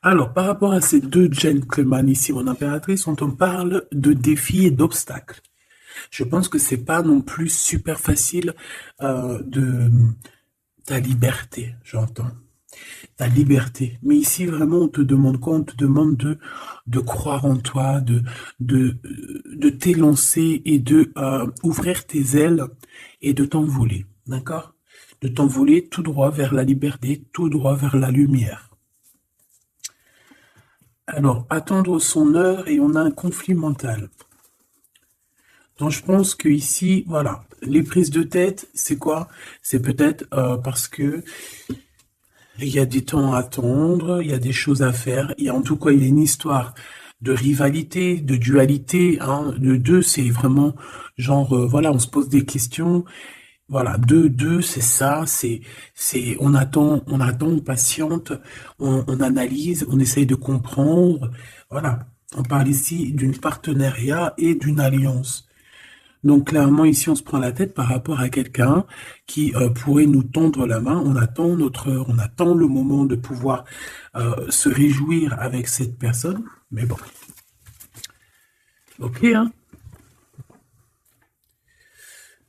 Alors, par rapport à ces deux gentlemen ici, mon impératrice, on parle de défis et d'obstacles. Je pense que c'est pas non plus super facile de ta liberté, j'entends. Ta liberté. Mais ici, vraiment, on te demande quoi? On te demande de croire en toi, de t'élancer et de ouvrir tes ailes et de t'envoler. D'accord? De t'envoler tout droit vers la liberté, tout droit vers la lumière. Alors, attendre son heure et on a un conflit mental. Donc, je pense que ici, voilà, les prises de tête, c'est quoi? C'est peut-être parce que il y a des temps à attendre, il y a des choses à faire. Il y a en tout cas, il y a une histoire de rivalité, de dualité. Hein, de deux, c'est vraiment genre, voilà, on se pose des questions. Voilà, deux, c'est ça, on attend, on patiente, on analyse, on essaye de comprendre. Voilà, on parle ici d'une partenariat et d'une alliance. Donc clairement ici on se prend la tête par rapport à quelqu'un qui pourrait nous tendre la main. On attend notre heure, on attend le moment de pouvoir se réjouir avec cette personne. Mais bon, ok hein.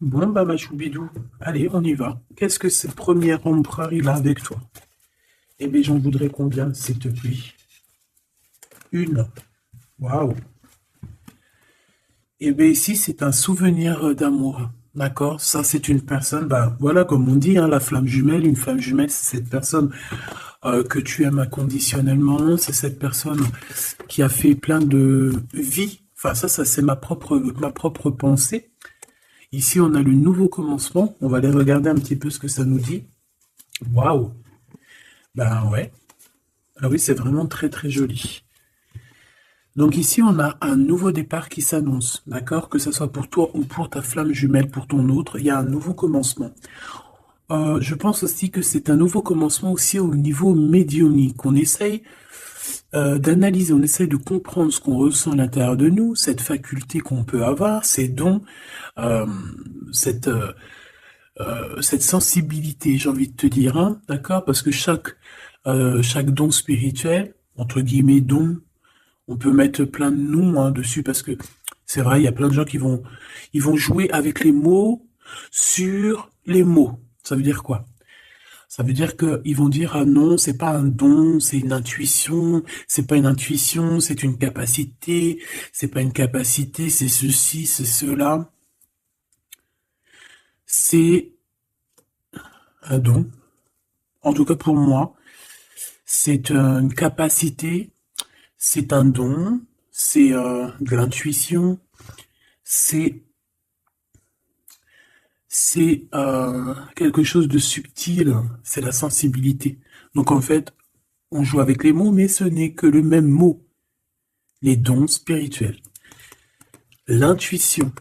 Bon bah ma choubidou, allez on y va. Qu'est-ce que ce premier empereur il a avec toi? Eh bien j'en voudrais combien s'il te plaît? Une. Waouh. Eh bien ici c'est un souvenir d'amour. D'accord, ça c'est une personne, bah voilà comme on dit, hein, la flamme jumelle, une flamme jumelle, c'est cette personne que tu aimes inconditionnellement, c'est cette personne qui a fait plein de vie. Enfin ça c'est ma propre pensée. Ici on a le nouveau commencement, on va aller regarder un petit peu ce que ça nous dit. Waouh, ben ouais, ah oui c'est vraiment très très joli. Donc ici, on a un nouveau départ qui s'annonce, d'accord? Que ce soit pour toi ou pour ta flamme jumelle, pour ton autre, il y a un nouveau commencement. Je pense aussi que c'est un nouveau commencement aussi au niveau médiumnique. On essaye d'analyser, on essaye de comprendre ce qu'on ressent à l'intérieur de nous, cette faculté qu'on peut avoir, ces dons, euh, cette, euh, cette sensibilité, j'ai envie de te dire, hein, d'accord? Parce que chaque don spirituel, entre guillemets don, on peut mettre plein de noms hein, dessus parce que c'est vrai, il y a plein de gens ils vont jouer avec les mots sur les mots. Ça veut dire quoi? Ça veut dire qu'ils vont dire ah non, c'est pas un don, c'est une intuition, c'est pas une intuition, c'est une capacité, c'est pas une capacité, c'est ceci, c'est cela. C'est un don. En tout cas pour moi, c'est une capacité, c'est un don, c'est de l'intuition, c'est quelque chose de subtil, c'est la sensibilité. Donc en fait, on joue avec les mots, mais ce n'est que le même mot. Les dons spirituels. L'intuition.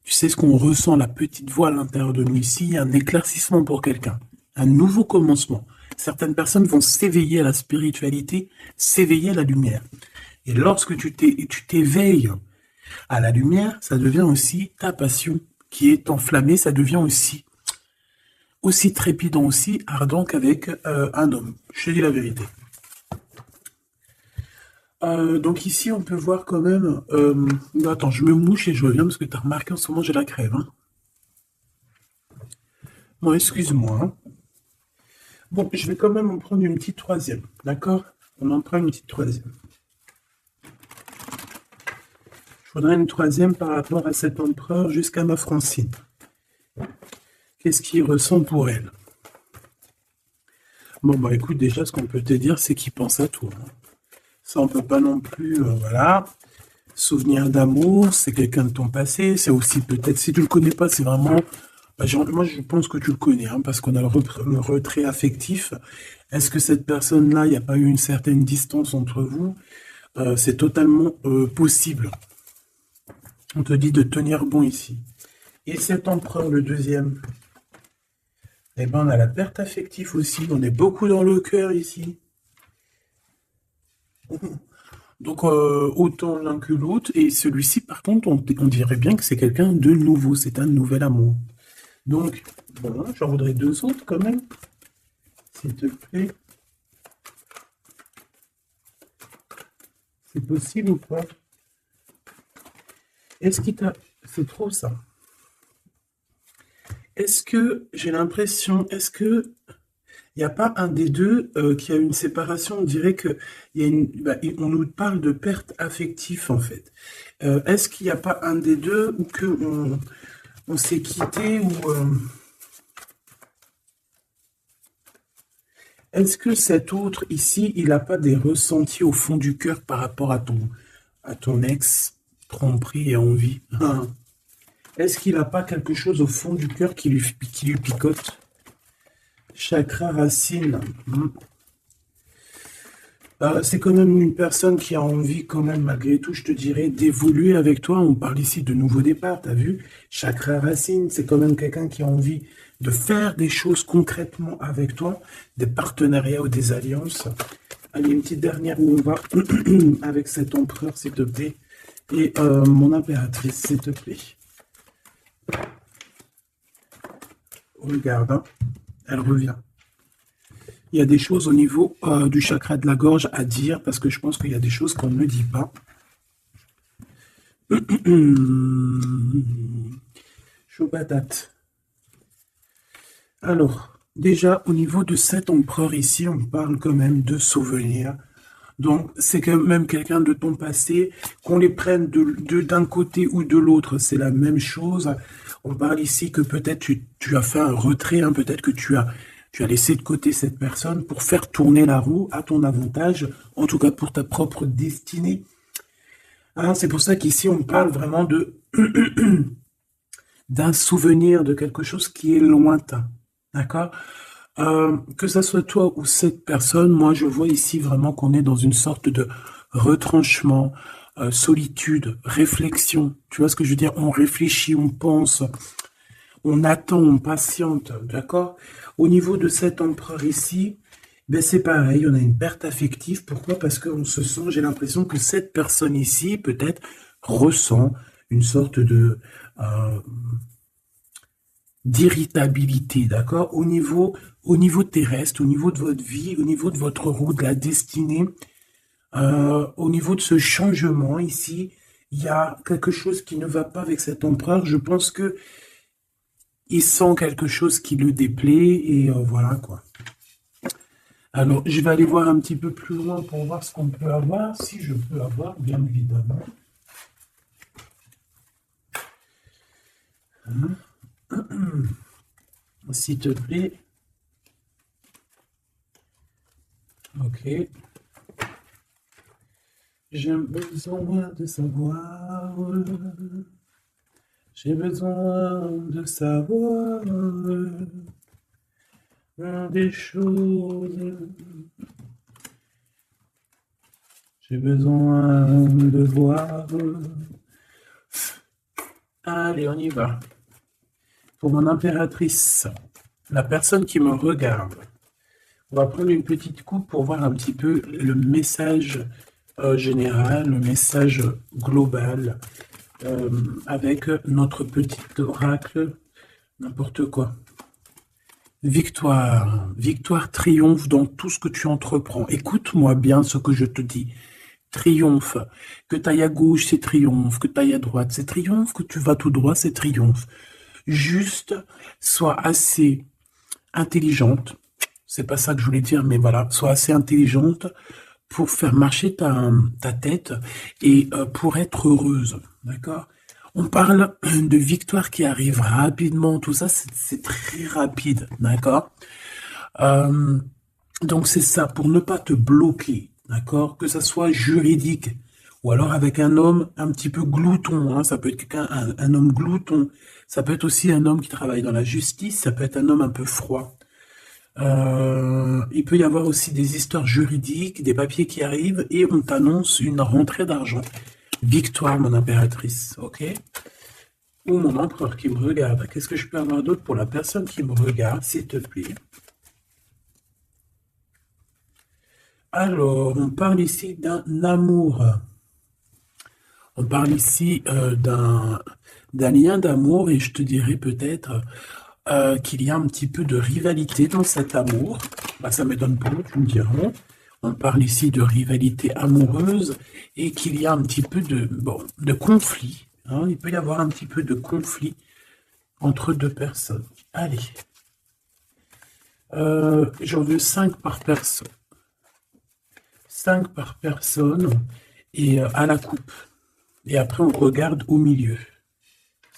Tu sais ce qu'on ressent, la petite voix à l'intérieur de nous ici, il y a un éclaircissement pour quelqu'un, un nouveau commencement. Certaines personnes vont s'éveiller à la spiritualité, s'éveiller à la lumière. Et lorsque tu t'éveilles à la lumière, ça devient aussi ta passion qui est enflammée, ça devient aussi trépidant, aussi ardent qu'avec un homme. Je te dis la vérité. Donc ici, on peut voir quand même... attends, je me mouche et je reviens parce que tu as remarqué en ce moment, j'ai la crève. Hein. Bon, excuse-moi. Hein. Bon, je vais quand même en prendre une petite troisième. D'accord? On en prend une petite troisième. Je voudrais une troisième par rapport à cet empereur jusqu'à ma Francine. Qu'est-ce qu'il ressent pour elle? Bon, bah écoute, déjà, ce qu'on peut te dire, c'est qu'il pense à toi. Hein. Ça, on peut pas non plus, voilà. Souvenir d'amour, c'est quelqu'un de ton passé. C'est aussi peut-être, si tu le connais pas, c'est vraiment... Bah, moi, je pense que tu le connais, hein, parce qu'on a le retrait affectif. Est-ce que cette personne-là, il n'y a pas eu une certaine distance entre vous? C'est totalement possible. On te dit de tenir bon ici. Et cet empereur, le deuxième, eh ben, on a la perte affective aussi. On est beaucoup dans le cœur ici. Donc, autant l'un que l'autre. Et celui-ci, par contre, on dirait bien que c'est quelqu'un de nouveau. C'est un nouvel amour. Donc, bon, j'en voudrais deux autres quand même. S'il te plaît. C'est possible ou pas? Est-ce qu'il t'a... C'est trop ça. Est-ce que j'ai l'impression, est-ce que il n'y a pas un des deux qui a une séparation? On dirait que il y a on nous parle de perte affective en fait. Est-ce qu'il n'y a pas un des deux ou que on s'est quitté ou est-ce que cet autre ici, il n'a pas des ressentis au fond du cœur par rapport à ton ex, tromperie et envie? Est-ce qu'il n'a pas quelque chose au fond du cœur qui lui picote? Chakra racine. C'est quand même une personne qui a envie, quand même, malgré tout, je te dirais, d'évoluer avec toi. On parle ici de nouveau départ, t'as vu? Chakra racine, c'est quand même quelqu'un qui a envie de faire des choses concrètement avec toi, des partenariats ou des alliances. Allez, une petite dernière où on va avec cet empereur, s'il te plaît. Et mon impératrice, s'il te plaît. Regarde, hein. Elle revient. Il y a des choses au niveau du chakra de la gorge à dire, parce que je pense qu'il y a des choses qu'on ne dit pas. Chaud patate. Alors, déjà, au niveau de cet empereur ici, on parle quand même de souvenirs. Donc, c'est quand même quelqu'un de ton passé, qu'on les prenne d'un côté ou de l'autre, c'est la même chose. On parle ici que peut-être tu as fait un retrait, hein, peut-être que tu as laissé de côté cette personne pour faire tourner la roue à ton avantage, en tout cas pour ta propre destinée. Hein, c'est pour ça qu'ici, on parle vraiment d'un souvenir, de quelque chose qui est lointain. D'accord? Que ça soit toi ou cette personne, moi je vois ici vraiment qu'on est dans une sorte de retranchement, solitude, réflexion. Tu vois ce que je veux dire? On réfléchit, on pense, on attend, on patiente, d'accord? Au niveau de cet empereur ici, ben c'est pareil, on a une perte affective. Pourquoi? Parce qu'on se sent, j'ai l'impression que cette personne ici, peut-être, ressent une sorte de... d'irritabilité, d'accord? Au niveau terrestre, au niveau de votre vie, au niveau de votre route, de la destinée, au niveau de ce changement ici, il y a quelque chose qui ne va pas avec cet empereur. Je pense que il sent quelque chose qui le déplaît et voilà quoi. Alors, je vais aller voir un petit peu plus loin pour voir ce qu'on peut avoir, si je peux avoir, bien évidemment. S'il te plaît. Ok. J'ai besoin de savoir. J'ai besoin de savoir des choses. J'ai besoin de voir. Allez, on y va. Pour mon impératrice, la personne qui me regarde, on va prendre une petite coupe pour voir un petit peu le message général, le message global, avec notre petit oracle, n'importe quoi. Victoire, victoire, triomphe dans tout ce que tu entreprends. Écoute-moi bien ce que je te dis. Triomphe, que tu ailles à gauche, c'est triomphe, que tu ailles à droite, c'est triomphe, que tu vas tout droit, c'est triomphe. Juste, sois assez intelligente, c'est pas ça que je voulais dire, mais voilà, sois assez intelligente pour faire marcher ta tête et pour être heureuse, d'accord? On parle de victoire qui arrive rapidement, tout ça, c'est très rapide, d'accord? Donc c'est ça, pour ne pas te bloquer, d'accord? Que ça soit juridique, ou alors avec un homme un petit peu glouton, hein, ça peut être quelqu'un, un homme glouton, ça peut être aussi un homme qui travaille dans la justice, ça peut être un homme un peu froid. Il peut y avoir aussi des histoires juridiques, des papiers qui arrivent, et on t'annonce une rentrée d'argent. Victoire, mon impératrice, ok? Ou mon empereur qui me regarde. Qu'est-ce que je peux avoir d'autre pour la personne qui me regarde, s'il te plaît? Alors, on parle ici d'un amour. On parle ici d'un lien d'amour et je te dirais peut-être qu'il y a un petit peu de rivalité dans cet amour. Bah, ça ne m'étonne pas, tu me diras. On parle ici de rivalité amoureuse et qu'il y a un petit peu de conflit. Hein. Il peut y avoir un petit peu de conflit entre deux personnes. Allez. J'en veux 5 par personne. 5 par personne et à la coupe. Et après, on regarde au milieu.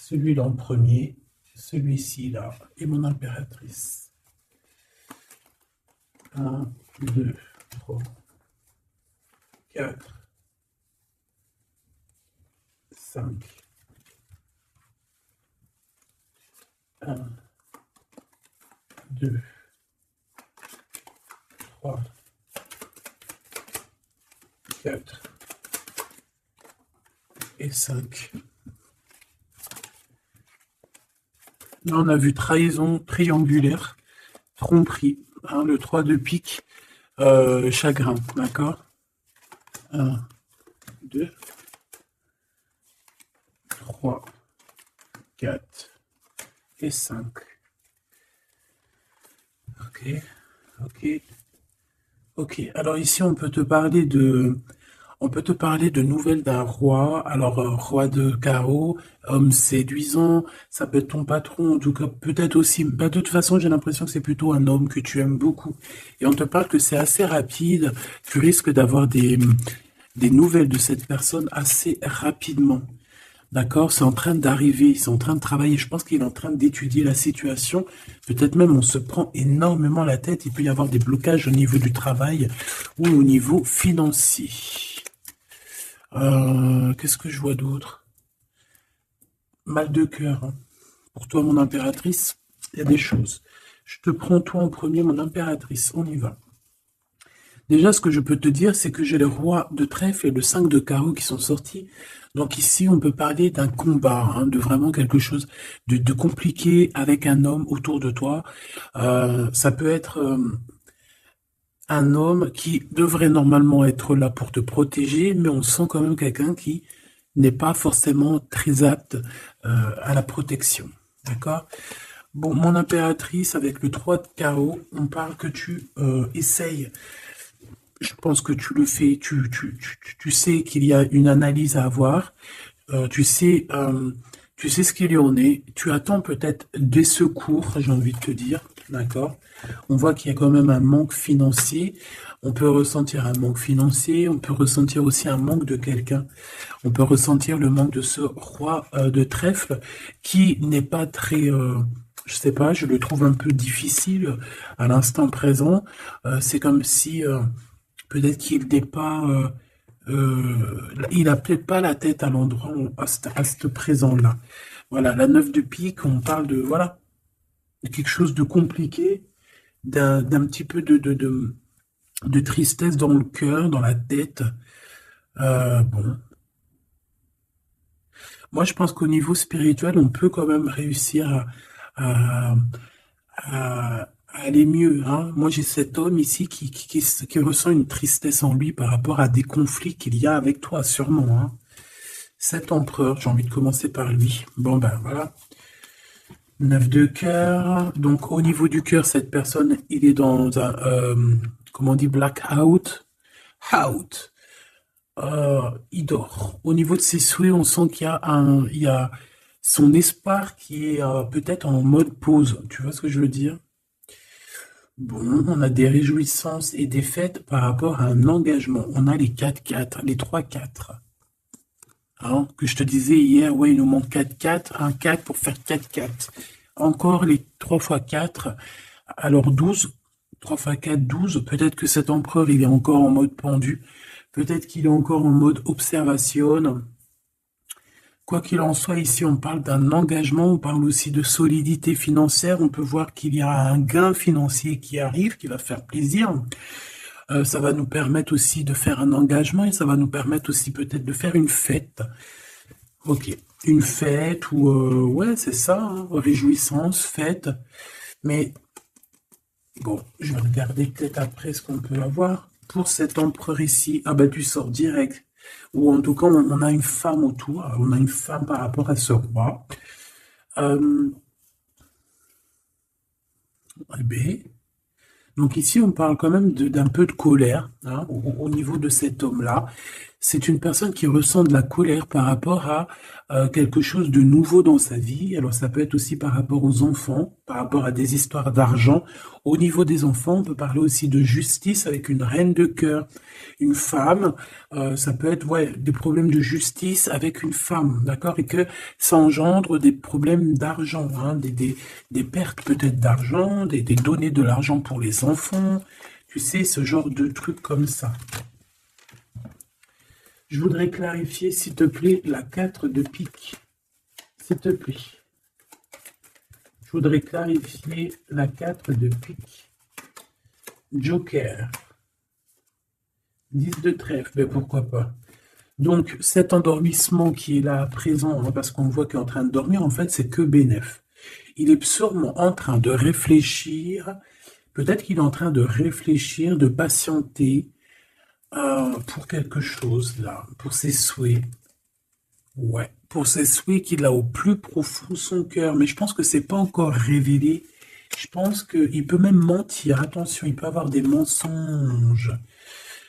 Celui-là en premier, celui-ci là, et mon impératrice. 1, 2, 3, 4, 5. 1, 2, 3, 4 et 5. Là, on a vu trahison triangulaire, tromperie, hein, le 3 de pique, chagrin, d'accord? 1, 2, 3, 4 et 5. Ok, ok, ok. Alors ici, on peut te parler de nouvelles d'un roi. Alors, roi de carreau, homme séduisant, ça peut être ton patron, en tout cas, peut-être aussi. Bah, de toute façon, j'ai l'impression que c'est plutôt un homme que tu aimes beaucoup. Et on te parle que c'est assez rapide. Tu risques d'avoir des nouvelles de cette personne assez rapidement. D'accord? C'est en train d'arriver, c'est en train de travailler. Je pense qu'il est en train d'étudier la situation. Peut-être même on se prend énormément la tête. Il peut y avoir des blocages au niveau du travail ou au niveau financier. Qu'est-ce que je vois d'autre? Mal de cœur. Hein. Pour toi, mon impératrice, il y a des choses. Je te prends toi en premier, mon impératrice. On y va. Déjà, ce que je peux te dire, c'est que j'ai le roi de trèfle et le 5 de carreau qui sont sortis. Donc ici, on peut parler d'un combat, hein, de vraiment quelque chose de compliqué avec un homme autour de toi. Ça peut être un homme qui devrait normalement être là pour te protéger, mais on sent quand même quelqu'un qui n'est pas forcément très apte à la protection. D'accord? Bon, mon impératrice, avec le 3 de carreau, on parle que tu essayes. Je pense que tu le fais, tu sais qu'il y a une analyse à avoir, tu sais ce qu'il y en est, tu attends peut-être des secours, j'ai envie de te dire, d'accord? On voit qu'il y a quand même un manque financier, on peut ressentir un manque financier, on peut ressentir aussi un manque de quelqu'un, on peut ressentir le manque de ce roi de trèfle qui n'est pas très... je sais pas, je le trouve un peu difficile à l'instant présent. C'est comme si peut-être qu'il n'est pas, il a peut-être pas la tête à l'endroit, à ce présent-là. Voilà, la 9 de pique, on parle de, voilà, de quelque chose de compliqué, d'un petit peu de tristesse dans le cœur, dans la tête. Bon. Moi, je pense qu'au niveau spirituel, on peut quand même réussir à, à aller mieux. Hein. Moi, j'ai cet homme ici qui ressent une tristesse en lui par rapport à des conflits qu'il y a avec toi, sûrement. Hein. Cet empereur, j'ai envie de commencer par lui. Bon, ben voilà. 9 de cœur. Donc, au niveau du cœur, cette personne, il est dans un, comment on dit, blackout. Out. Il dort. Au niveau de ses souhaits, on sent il y a son espoir qui est peut-être en mode pause. Tu vois ce que je veux dire? Bon, on a des réjouissances et des fêtes par rapport à un engagement. On a les 4-4, les 3-4. Hein, que je te disais hier, ouais, il nous manque 4-4, un 4 pour faire 4-4. Encore les 3 x 4, alors 12, 3 x 4, 12. Peut-être que cet empereur, il est encore en mode pendu. Peut-être qu'il est encore en mode observation. Quoi qu'il en soit, ici, on parle d'un engagement, on parle aussi de solidité financière. On peut voir qu'il y a un gain financier qui arrive, qui va faire plaisir. Ça va nous permettre aussi de faire un engagement et ça va nous permettre aussi peut-être de faire une fête. Ok, une fête ou... ouais, c'est ça, hein, réjouissance, fête. Mais bon, je vais regarder peut-être après ce qu'on peut avoir. Pour cet empereur ici, ah bah tu sors direct. Ou en tout cas, on a une femme autour. On a une femme par rapport à ce roi. Eh ben, Donc ici, on parle quand même d'un peu de colère hein, au niveau de cet homme-là. C'est une personne qui ressent de la colère par rapport à quelque chose de nouveau dans sa vie. Alors ça peut être aussi par rapport aux enfants, par rapport à des histoires d'argent. Au niveau des enfants, on peut parler aussi de justice avec une reine de cœur, une femme. Ça peut être ouais, des problèmes de justice avec une femme, d'accord? Et que ça engendre des problèmes d'argent, hein, des pertes peut-être d'argent, des données de l'argent pour les enfants. Tu sais, ce genre de trucs comme ça. Je voudrais clarifier, s'il te plaît, la 4 de pique. S'il te plaît. Je voudrais clarifier la 4 de pique. Joker. 10 de trèfle, mais pourquoi pas. Donc, cet endormissement qui est là présent, hein, parce qu'on voit qu'il est en train de dormir, en fait, c'est que bénef. Il est sûrement en train de réfléchir, peut-être qu'il est en train de réfléchir, de patienter, pour quelque chose, là, pour ses souhaits. Ouais, pour ses souhaits qu'il a au plus profond de son cœur. Mais je pense que c'est pas encore révélé. Je pense qu'il peut même mentir. Attention, il peut avoir des mensonges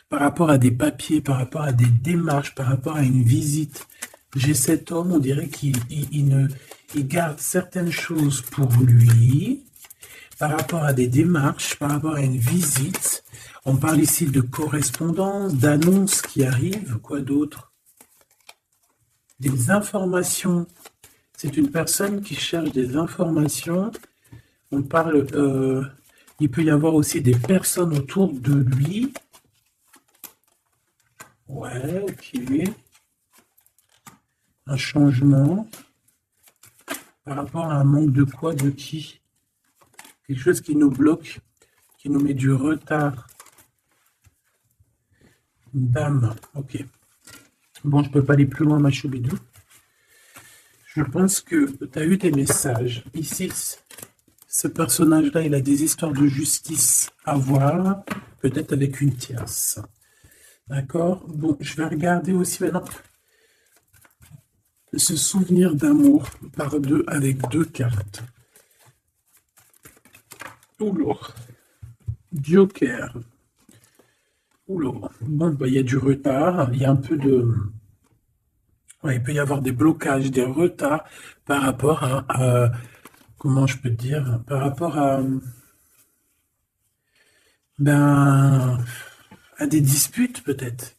par rapport à des papiers, par rapport à des démarches, par rapport à une visite. J'ai cet homme, on dirait il garde certaines choses pour lui, par rapport à des démarches, par rapport à une visite. On parle ici de correspondance, d'annonces qui arrivent, quoi d'autre? Des informations. C'est une personne qui cherche des informations. On parle, il peut y avoir aussi des personnes autour de lui. Ouais, ok. Un changement. Par rapport à un manque de quoi, de qui? Quelque chose qui nous bloque, qui nous met du retard. Dame, ok. Bon, je peux pas aller plus loin, ma choubidou. Je pense que tu as eu des messages. Ici, ce personnage-là, il a des histoires de justice à voir, peut-être avec une tierce. D'accord? Bon, je vais regarder aussi maintenant ce souvenir d'amour par deux avec deux cartes. Oula. Joker. Oula. Bon, bah, il y a du retard, il y a un peu de... Ouais, il peut y avoir des blocages, des retards par rapport comment je peux dire, par rapport ben, à des disputes peut-être.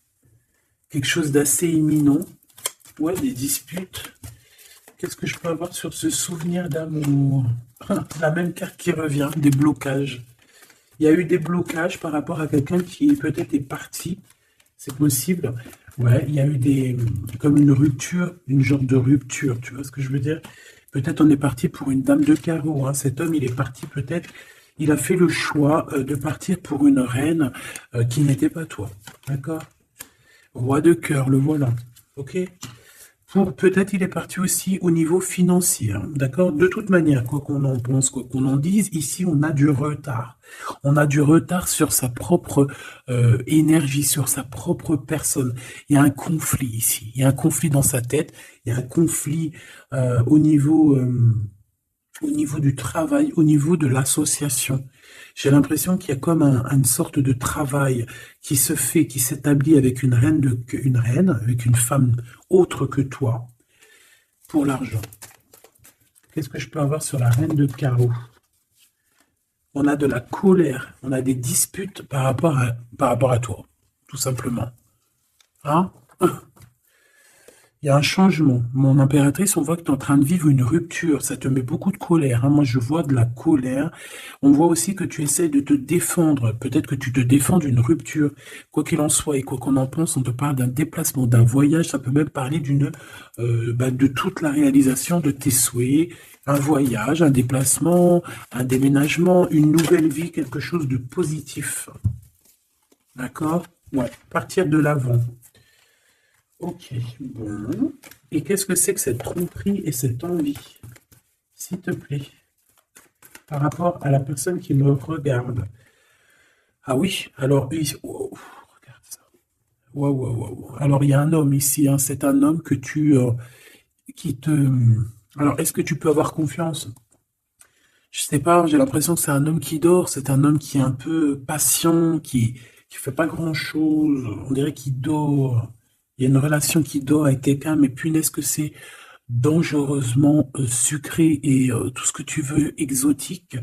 Quelque chose d'assez imminent. Ouais, des disputes. Qu'est-ce que je peux avoir sur ce souvenir d'amour? La même carte qui revient, des blocages. Il y a eu des blocages par rapport à quelqu'un qui peut-être est parti. C'est possible. Ouais, il y a eu comme une rupture, une genre de rupture. Tu vois ce que je veux dire? Peut-être on est parti pour une dame de carreau. Hein. Cet homme, il est parti peut-être. Il a fait le choix de partir pour une reine qui n'était pas toi. D'accord? Roi de cœur, le voilà. Ok? Peut-être il est parti aussi au niveau financier, hein, d'accord? De toute manière, quoi qu'on en pense, quoi qu'on en dise, ici on a du retard. On a du retard sur sa propre énergie, sur sa propre personne. Il y a un conflit ici. Il y a un conflit dans sa tête. Il y a un conflit au niveau du travail, au niveau de l'association. J'ai l'impression qu'il y a comme une sorte de travail qui se fait, qui s'établit avec une reine, avec une femme autre que toi, pour l'argent. Qu'est-ce que je peux avoir sur la reine de carreau? On a de la colère, on a des disputes par rapport à toi, tout simplement. Hein? Il y a un changement. Mon impératrice, on voit que tu es en train de vivre une rupture. Ça te met beaucoup de colère. Hein. Moi, je vois de la colère. On voit aussi que tu essaies de te défendre. Peut-être que tu te défends d'une rupture. Quoi qu'il en soit et quoi qu'on en pense, on te parle d'un déplacement, d'un voyage. Ça peut même parler de toute la réalisation de tes souhaits. Un voyage, un déplacement, un déménagement, une nouvelle vie, quelque chose de positif. D'accord? Ouais, partir de l'avant. Ok, bon. Et qu'est-ce que c'est que cette tromperie et cette envie? S'il te plaît. Par rapport à la personne qui me regarde. Ah oui, alors, wow, regarde ça. Wow, wow, wow. Alors, il y a un homme ici, hein, c'est un homme qui te... Alors, est-ce que tu peux avoir confiance? Je sais pas, j'ai l'impression que c'est un homme qui dort, c'est un homme qui est un peu patient, qui fait pas grand-chose, on dirait qu'il dort. Il y a une relation qui dort avec quelqu'un, mais punaise que c'est dangereusement sucré et tout ce que tu veux, exotique,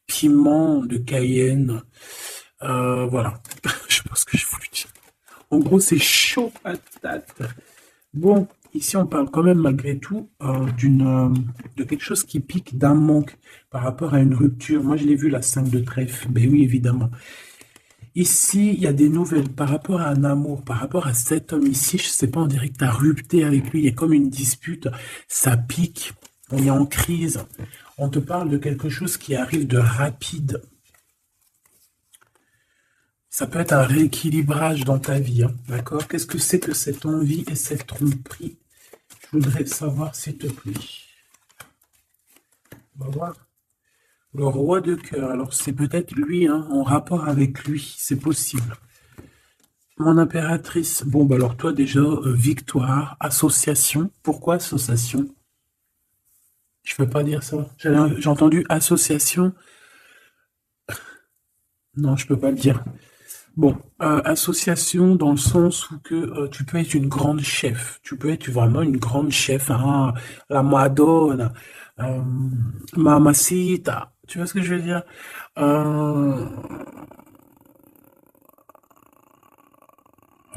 piment de Cayenne, voilà. Je pense que je voulais dire. En gros, c'est chaud patate. Bon, ici on parle quand même malgré tout de quelque chose qui pique, d'un manque par rapport à une rupture. Moi, je l'ai vu la 5 de trèfle. Ben oui, évidemment. Ici, il y a des nouvelles par rapport à un amour, par rapport à cet homme ici. Je sais pas, on dirait que tu as rupté avec lui. Il y a comme une dispute. Ça pique. On est en crise. On te parle de quelque chose qui arrive de rapide. Ça peut être un rééquilibrage dans ta vie, hein, d'accord? Qu'est-ce que c'est que cette envie et cette tromperie? Je voudrais savoir, s'il te plaît. On va voir. Le roi de cœur. Alors, c'est peut-être lui, hein, en rapport avec lui. C'est possible. Mon impératrice. Bon, bah alors toi, déjà, victoire, association. Pourquoi association? Je peux pas dire ça. J'ai entendu association. Non, je peux pas le dire. Bon, association dans le sens où que tu peux être une grande chef, tu peux être vraiment une grande chef, hein, la Madonna, euh, Mamacita, tu vois ce que je veux dire? Euh,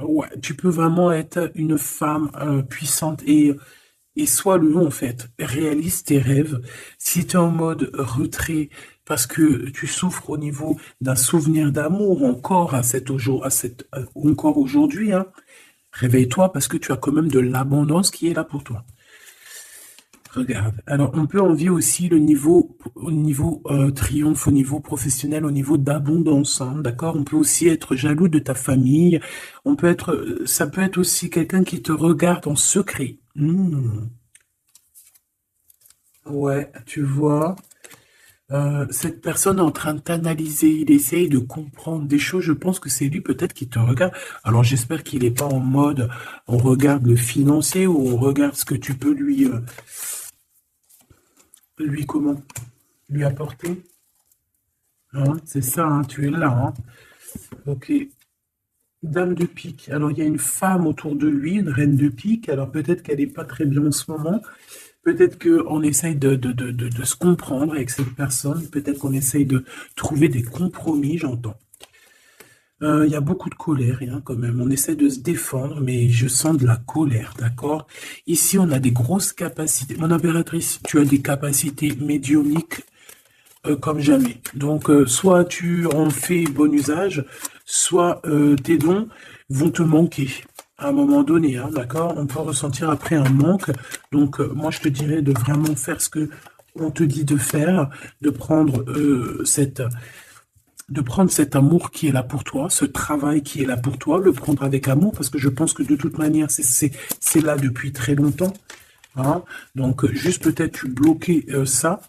ouais, tu peux vraiment être une femme puissante et sois le en fait, réalise tes rêves. Si tu es en mode retrait parce que tu souffres au niveau d'un souvenir d'amour encore encore aujourd'hui, hein, réveille-toi parce que tu as quand même de l'abondance qui est là pour toi. Regarde. Alors, on peut envier aussi au niveau triomphe, au niveau professionnel, au niveau d'abondance, hein, d'accord? On peut aussi être jaloux de ta famille. Ça peut être aussi quelqu'un qui te regarde en secret. Ouais, tu vois, cette personne est en train de t'analyser, il essaye de comprendre des choses. Je pense que c'est lui peut-être qui te regarde. Alors j'espère qu'il n'est pas en mode on regarde le financier ou on regarde ce que tu peux lui comment, lui apporter. Hein, c'est ça, hein, tu es là. Hein. Ok. Dame de pique. Alors il y a une femme autour de lui, une reine de pique. Alors peut-être qu'elle n'est pas très bien en ce moment. Peut-être qu'on essaye de se comprendre avec cette personne. Peut-être qu'on essaye de trouver des compromis, j'entends. Il y a beaucoup de colère, hein, quand même. On essaie de se défendre, mais je sens de la colère, d'accord? Ici, on a des grosses capacités. Mon impératrice, tu as des capacités médiumniques comme jamais. Donc, soit tu en fais bon usage, soit tes dons vont te manquer à un moment donné, hein, d'accord? On peut ressentir après un manque. Donc, moi, je te dirais de vraiment faire ce que on te dit de faire, de prendre cet amour qui est là pour toi, ce travail qui est là pour toi, le prendre avec amour, parce que je pense que de toute manière, c'est là depuis très longtemps. Hein. Donc, juste peut-être tu bloquais ça,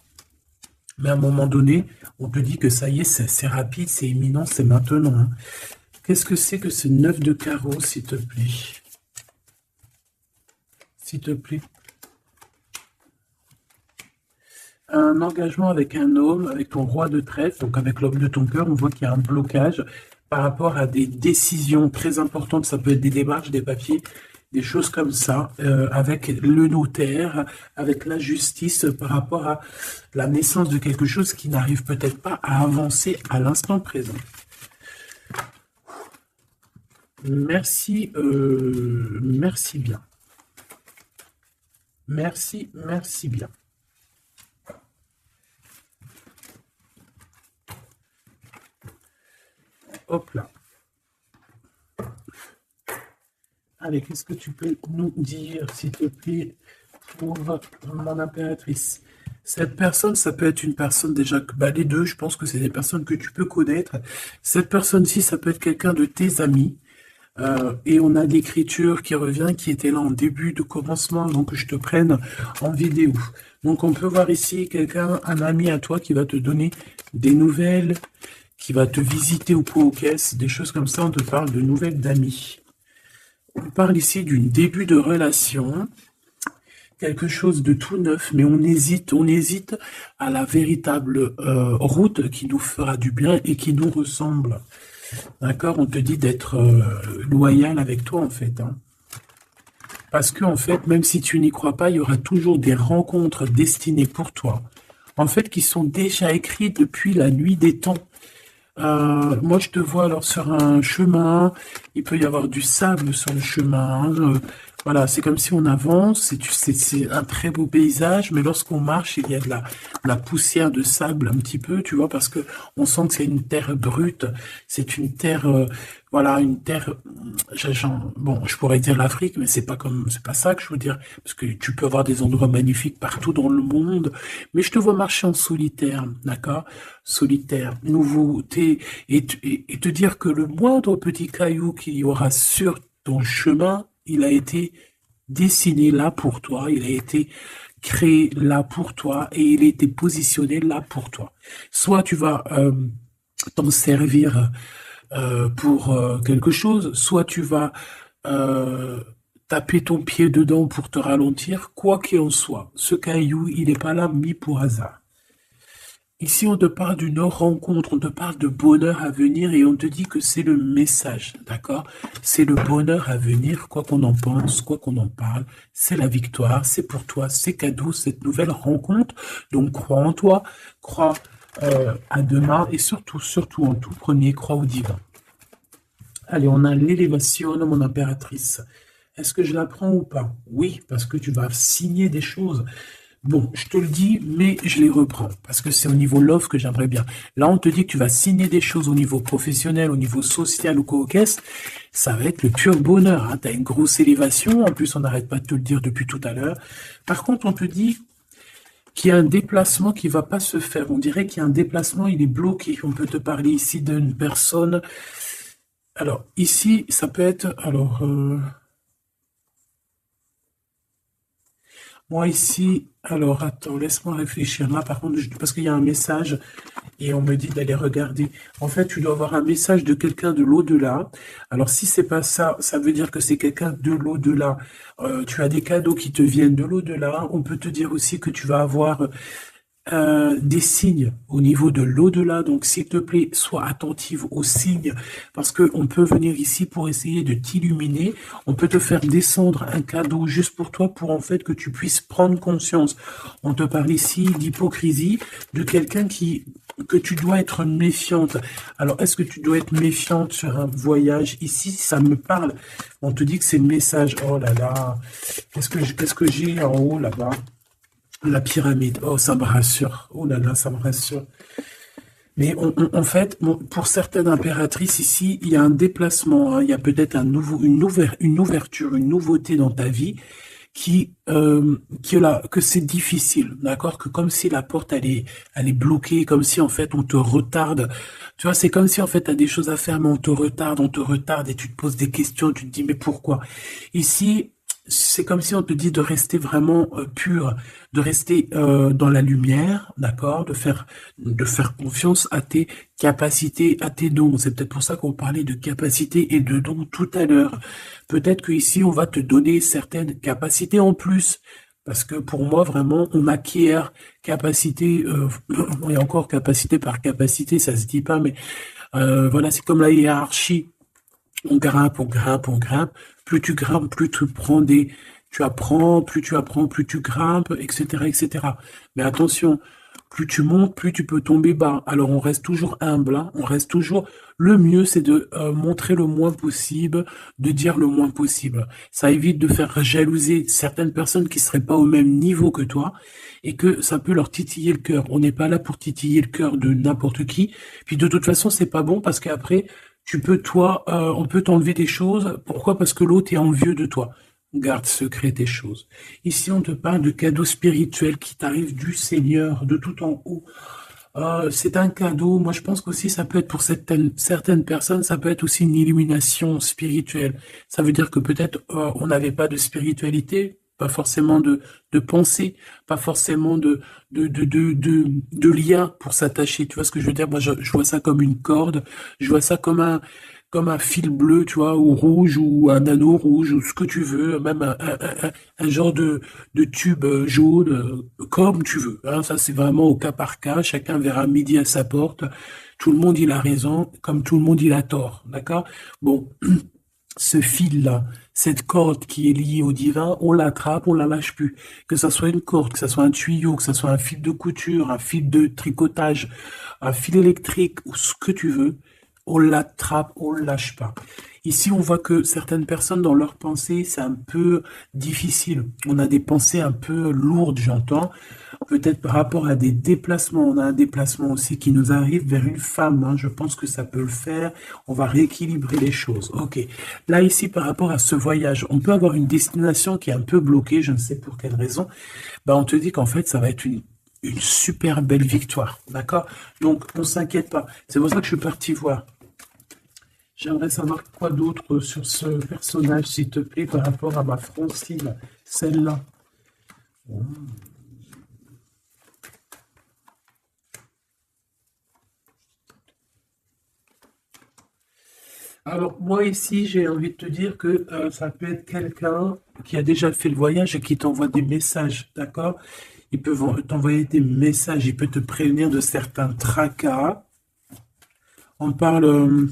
mais à un moment donné, on te dit que ça y est, c'est rapide, c'est imminent, c'est maintenant. Hein. Qu'est-ce que c'est que ce 9 de carreau, s'il te plaît? S'il te plaît. Un engagement avec un homme, avec ton roi de trèfle, donc avec l'homme de ton cœur, on voit qu'il y a un blocage par rapport à des décisions très importantes. Ça peut être des démarches, des papiers, des choses comme ça, avec le notaire, avec la justice, par rapport à la naissance de quelque chose qui n'arrive peut-être pas à avancer à l'instant présent. Merci, merci bien. Merci, merci bien. Hop là. Allez, qu'est-ce que tu peux nous dire, s'il te plaît, pour mon impératrice? Cette personne, ça peut être une personne déjà, bah, les deux, je pense que c'est des personnes que tu peux connaître. Cette personne-ci, ça peut être quelqu'un de tes amis. Et on a l'écriture qui revient, qui était là en début de commencement, donc je te prenne en vidéo. Donc on peut voir ici quelqu'un, un ami à toi qui va te donner des nouvelles, qui va te visiter au pot aux caisses, des choses comme ça, on te parle de nouvelles d'amis. On parle ici d'un début de relation quelque chose de tout neuf, mais on hésite à la véritable route qui nous fera du bien et qui nous ressemble. D'accord? On te dit d'être loyal avec toi, en fait. Hein. Parce que, en fait, même si tu n'y crois pas, il y aura toujours des rencontres destinées pour toi. En fait, qui sont déjà écrites depuis la nuit des temps. Moi, je te vois alors sur un chemin, il peut y avoir du sable sur le chemin. Voilà, c'est comme si on avance, c'est un très beau paysage, mais lorsqu'on marche, il y a de la poussière de sable un petit peu, tu vois, parce que on sent que c'est une terre brute, c'est une terre, voilà, une terre, bon, je pourrais dire l'Afrique, mais c'est pas ça que je veux dire, parce que tu peux avoir des endroits magnifiques partout dans le monde, mais je te vois marcher en solitaire, d'accord? Solitaire, nouveauté, et te dire que le moindre petit caillou qu'il y aura sur ton chemin, il a été dessiné là pour toi, il a été créé là pour toi et il a été positionné là pour toi. Soit tu vas t'en servir pour quelque chose, soit tu vas taper ton pied dedans pour te ralentir, quoi qu'il en soit. Ce caillou, il n'est pas là mis pour hasard. Ici, on te parle d'une rencontre, on te parle de bonheur à venir et on te dit que c'est le message, d'accord? C'est le bonheur à venir, quoi qu'on en pense, quoi qu'on en parle. C'est la victoire, c'est pour toi, c'est cadeau, cette nouvelle rencontre. Donc, crois en toi, crois à demain et surtout, surtout en tout premier, crois au divin. Allez, on a l'élévation, mon impératrice. Est-ce que je la prends ou pas? Oui, parce que tu vas signer des choses. Bon, je te le dis, mais je les reprends, parce que c'est au niveau love que j'aimerais bien. Là, on te dit que tu vas signer des choses au niveau professionnel, au niveau social ou quoi qu'est-ce. Ça va être le pur bonheur. Hein. Tu as une grosse élévation, en plus on n'arrête pas de te le dire depuis tout à l'heure. Par contre, on te dit qu'il y a un déplacement qui va pas se faire. On dirait qu'il y a un déplacement, il est bloqué. On peut te parler ici d'une personne. Alors, ici, ça peut être... Alors... Moi ici, alors attends, laisse-moi réfléchir là, par contre, parce qu'il y a un message et on me dit d'aller regarder. En fait, tu dois avoir un message de quelqu'un de l'au-delà. Alors si c'est pas ça, ça veut dire que c'est quelqu'un de l'au-delà. Tu as des cadeaux qui te viennent de l'au-delà. On peut te dire aussi que tu vas avoir des signes au niveau de l'au-delà. Donc, s'il te plaît, sois attentive aux signes parce que on peut venir ici pour essayer de t'illuminer. On peut te faire descendre un cadeau juste pour toi pour en fait que tu puisses prendre conscience. On te parle ici d'hypocrisie, de quelqu'un que tu dois être méfiante. Alors, est-ce que tu dois être méfiante sur un voyage? Ici, ça me parle. On te dit que c'est le message. Oh là là. Qu'est-ce que j'ai en haut là-bas? La pyramide, oh ça me rassure, oh là là, ça me rassure. Mais en fait, pour certaines impératrices ici, il y a un déplacement, hein, il y a peut-être une ouverture, une nouveauté dans ta vie qui est là, que c'est difficile, d'accord? Que comme si la porte elle est bloquée, comme si en fait on te retarde. Tu vois, c'est comme si en fait tu as des choses à faire, mais on te retarde et tu te poses des questions, tu te dis mais pourquoi? Ici, c'est comme si on te dit de rester vraiment pur, de rester dans la lumière, d'accord, de faire confiance à tes capacités, à tes dons. C'est peut-être pour ça qu'on parlait de capacités et de dons tout à l'heure. Peut-être qu'ici on va te donner certaines capacités en plus. Parce que pour moi, vraiment, on acquiert capacité, et encore capacité par capacité, ça se dit pas, mais voilà, c'est comme la hiérarchie. On grimpe, on grimpe, on grimpe. Plus tu grimpes, plus tu prends tu apprends, plus tu grimpes, etc., etc. Mais attention, plus tu montes, plus tu peux tomber bas. Alors on reste toujours humble, hein, on reste toujours. Le mieux, c'est de montrer le moins possible, de dire le moins possible. Ça évite de faire jalouser certaines personnes qui seraient pas au même niveau que toi et que ça peut leur titiller le cœur. On n'est pas là pour titiller le cœur de n'importe qui. Puis de toute façon, c'est pas bon parce qu'après on peut t'enlever des choses. Pourquoi? Parce que l'autre est envieux de toi. Garde secret tes choses. Ici, on te parle de cadeaux spirituels qui t'arrivent du Seigneur, de tout en haut. C'est un cadeau. Moi, je pense qu'aussi, ça peut être pour certaines personnes, ça peut être aussi une illumination spirituelle. Ça veut dire que peut-être on n'avait pas de spiritualité, pas forcément de pensée, pas forcément de lien pour s'attacher. Tu vois ce que je veux dire? Moi, je vois ça comme une corde. Je vois ça comme comme un fil bleu, tu vois, ou rouge, ou un anneau rouge, ou ce que tu veux, même un genre de tube jaune, comme tu veux. Hein. Ça, c'est vraiment au cas par cas. Chacun verra midi à sa porte. Tout le monde, il a raison, comme tout le monde, il a tort. D'accord? Bon, ce fil-là, cette corde qui est liée au divin, on l'attrape, on la lâche plus. Que ça soit une corde, que ça soit un tuyau, que ça soit un fil de couture, un fil de tricotage, un fil électrique ou ce que tu veux, on l'attrape, on le lâche pas. Ici, on voit que certaines personnes, dans leurs pensées, c'est un peu difficile. On a des pensées un peu lourdes, j'entends. Peut-être par rapport à des déplacements. On a un déplacement aussi qui nous arrive vers une femme. Hein. Je pense que ça peut le faire. On va rééquilibrer les choses. Ok. Là, ici, par rapport à ce voyage, on peut avoir une destination qui est un peu bloquée. Je ne sais pour quelle raison. Ben, on te dit qu'en fait, ça va être une super belle victoire. D'accord? Donc, on s'inquiète pas. C'est pour ça que je suis parti voir. J'aimerais savoir quoi d'autre sur ce personnage, s'il te plaît, par rapport à ma Francine, celle-là. Alors, moi ici, j'ai envie de te dire que ça peut être quelqu'un qui a déjà fait le voyage et qui t'envoie des messages, d'accord? Il peut t'envoyer des messages, il peut te prévenir de certains tracas. On parle...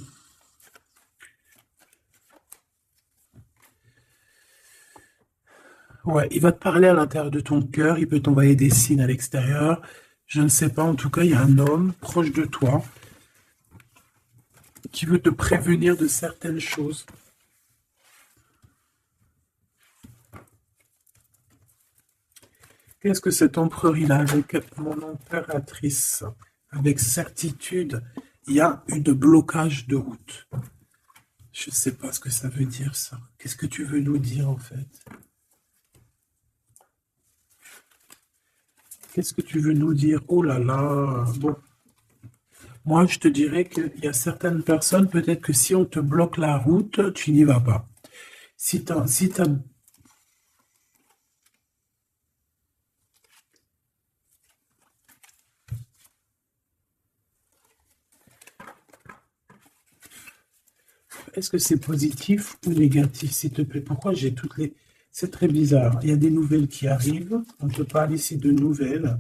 ouais, il va te parler à l'intérieur de ton cœur, il peut t'envoyer des signes à l'extérieur. Je ne sais pas, en tout cas, il y a un homme proche de toi qui veut te prévenir de certaines choses. Qu'est-ce que cet empereur il a avec mon impératrice? Avec certitude, il y a eu de blocage de route. Je ne sais pas ce que ça veut dire, ça. Qu'est-ce que tu veux nous dire, en fait? Qu'est-ce que tu veux nous dire? Oh là là. Bon, moi, je te dirais qu'il y a certaines personnes, peut-être que si on te bloque la route, tu n'y vas pas. Si t'as... Est-ce que c'est positif ou négatif, s'il te plaît? Pourquoi j'ai toutes les... C'est très bizarre. Il y a des nouvelles qui arrivent. On te parle ici de nouvelles.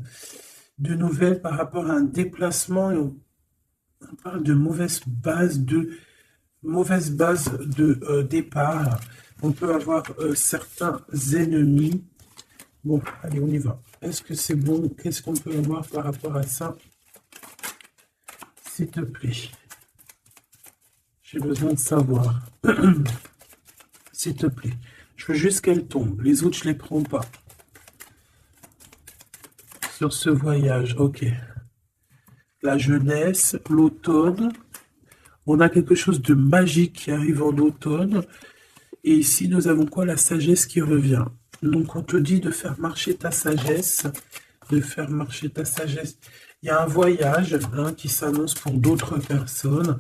De nouvelles par rapport à un déplacement. Et on parle de mauvaise base de départ. On peut avoir certains ennemis. Bon, allez, on y va. Est-ce que c'est bon? Qu'est-ce qu'on peut avoir par rapport à ça? S'il te plaît. J'ai besoin de savoir. S'il te plaît. Je veux juste qu'elle tombe. Les autres, je les prends pas. Sur ce voyage, ok. La jeunesse, l'automne. On a quelque chose de magique qui arrive en automne. Et ici, nous avons quoi? La sagesse qui revient. Donc, on te dit de faire marcher ta sagesse. De faire marcher ta sagesse. Il y a un voyage qui s'annonce pour d'autres personnes.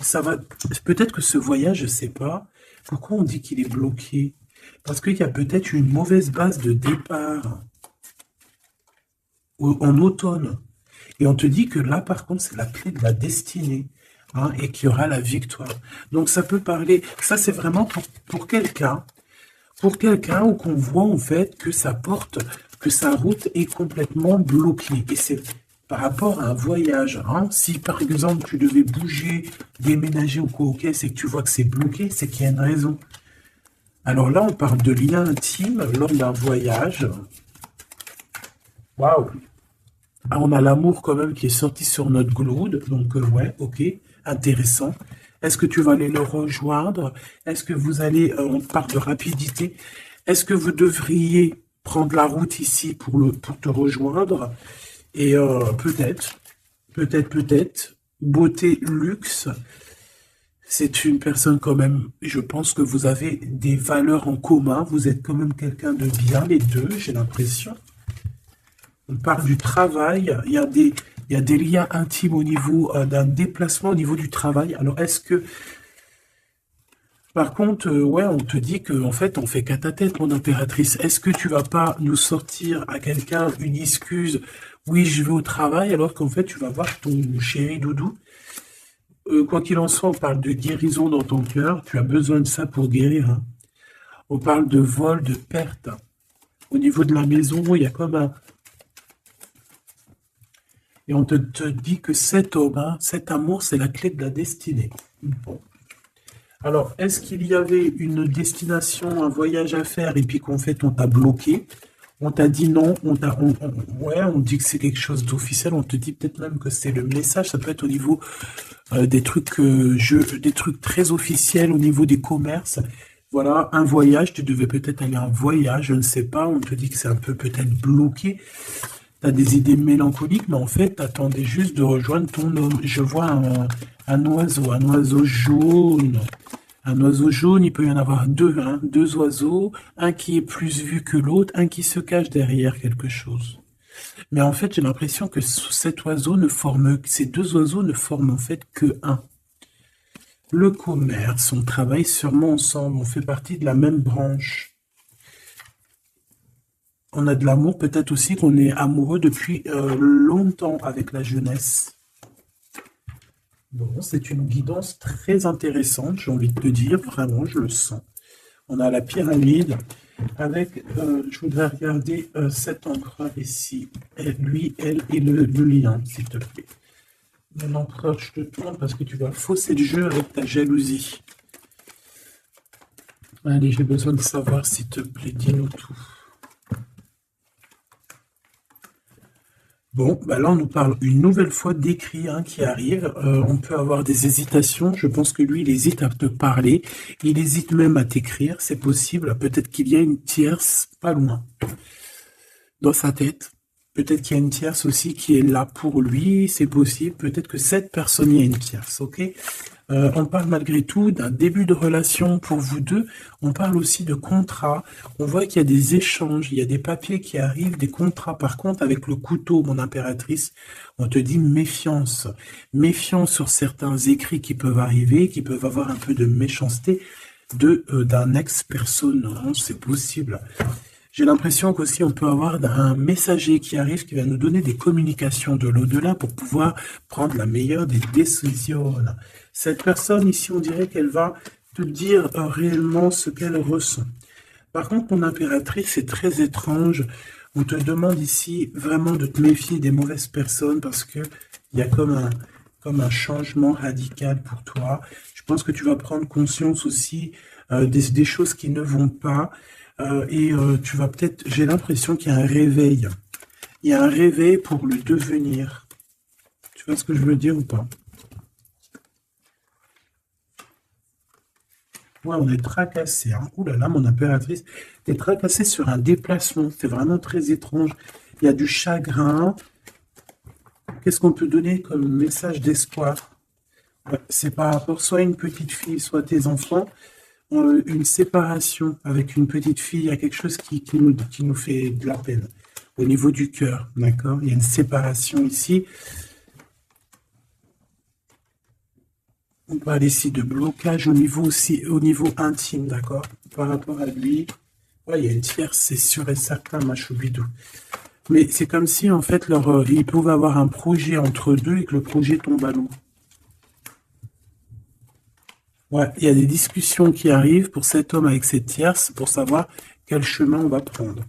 Ça va. Peut-être que ce voyage, je ne sais pas. Pourquoi on dit qu'il est bloqué? Parce qu'il y a peut-être une mauvaise base de départ en automne. Et on te dit que là, par contre, c'est la clé de la destinée. Et qu'il y aura la victoire. Donc ça peut parler, ça c'est vraiment pour quelqu'un où qu'on voit en fait que que sa route est complètement bloquée. Et c'est par rapport à un voyage. Si par exemple tu devais bouger, déménager ou quoi, ok, c'est que tu vois que c'est bloqué, c'est qu'il y a une raison. Alors là, on parle de lien intime lors d'un voyage. Waouh! On a l'amour quand même qui est sorti sur notre gloude, donc ouais, ok, intéressant. Est-ce que tu vas aller le rejoindre? Est-ce que vous allez, on parle de rapidité, est-ce que vous devriez prendre la route ici pour te rejoindre? Et peut-être, beauté, luxe, c'est une personne quand même, je pense que vous avez des valeurs en commun, vous êtes quand même quelqu'un de bien, les deux, j'ai l'impression. On parle du travail, il y a des liens intimes au niveau d'un déplacement au niveau du travail. Alors, est-ce que, par contre, ouais, on te dit qu'en fait, on fait qu'à ta tête, mon impératrice. Est-ce que tu vas pas nous sortir à quelqu'un une excuse? Oui, je vais au travail, alors qu'en fait, tu vas voir ton chéri doudou. Quoi qu'il en soit, on parle de guérison dans ton cœur. Tu as besoin de ça pour guérir, hein. On parle de vol, de perte. Au niveau de la maison, il y a comme un... Et on te dit que cet homme, hein, cet amour, c'est la clé de la destinée. Bon. Alors, est-ce qu'il y avait une destination, un voyage à faire, et puis qu'en fait, on t'a bloqué? On t'a dit non, ouais, on dit que c'est quelque chose d'officiel, on te dit peut-être même que c'est le message, ça peut être au niveau des trucs, des trucs très officiels, au niveau des commerces. Voilà, un voyage, tu devais peut-être aller en voyage, je ne sais pas, on te dit que c'est un peu peut-être bloqué. Tu as des idées mélancoliques, mais en fait, tu attendais juste de rejoindre ton homme. Je vois un oiseau jaune. Un oiseau jaune, il peut y en avoir deux, hein, deux oiseaux, un qui est plus vu que l'autre, un qui se cache derrière quelque chose. Mais en fait, j'ai l'impression que ces deux oiseaux ne forment en fait que un. Le commerce, on travaille sûrement ensemble, on fait partie de la même branche. On a de l'amour, peut-être aussi qu'on est amoureux depuis longtemps avec la jeunesse. Bon, c'est une guidance très intéressante, j'ai envie de te dire, vraiment, je le sens. On a la pyramide avec, je voudrais regarder cet empereur ici, lui, elle et le lien, s'il te plaît. Mon empereur, je te tourne parce que tu vas fausser le jeu avec ta jalousie. Allez, j'ai besoin de savoir, s'il te plaît, dis-nous tout. Bon, bah là, on nous parle une nouvelle fois d'écrit hein, qui arrive. On peut avoir des hésitations. Je pense que lui, il hésite à te parler. Il hésite même à t'écrire. C'est possible. Peut-être qu'il y a une tierce pas loin dans sa tête. Peut-être qu'il y a une tierce aussi qui est là pour lui. C'est possible. Peut-être que cette personne, il y a une tierce. Ok. On parle malgré tout d'un début de relation pour vous deux. On parle aussi de contrat. On voit qu'il y a des échanges, il y a des papiers qui arrivent, des contrats. Par contre, avec le couteau, mon impératrice, on te dit méfiance. Méfiance sur certains écrits qui peuvent arriver, qui peuvent avoir un peu de méchanceté d'un ex-personne. Hein, c'est possible. J'ai l'impression qu'aussi on peut avoir un messager qui arrive, qui va nous donner des communications de l'au-delà pour pouvoir prendre la meilleure des décisions. Cette personne ici, on dirait qu'elle va te dire réellement ce qu'elle ressent. Par contre, mon impératrice, c'est très étrange. On te demande ici vraiment de te méfier des mauvaises personnes parce que il y a comme un changement radical pour toi. Je pense que tu vas prendre conscience aussi des choses qui ne vont pas. Tu vas peut-être, j'ai l'impression qu'il y a un réveil. Il y a un réveil pour le devenir. Tu vois ce que je veux dire ou pas? Ouais, on est tracassé. Hein. Ouh là là, mon impératrice, t'es tracassé sur un déplacement. C'est vraiment très étrange. Il y a du chagrin. Qu'est-ce qu'on peut donner comme message d'espoir? Ouais, c'est par rapport soit à une petite fille, soit à tes enfants. Une séparation avec une petite fille, il y a quelque chose qui nous fait de la peine au niveau du cœur, d'accord? Il y a une séparation ici. On parle ici de blocage au niveau aussi, au niveau intime, d'accord? Par rapport à lui, ouais, il y a une tierce, c'est sûr et certain, ma choubidou. Mais c'est comme si, en fait, ils pouvaient avoir un projet entre deux et que le projet tombe à l'eau. Ouais, il y a des discussions qui arrivent pour cet homme avec cette tierce pour savoir quel chemin on va prendre.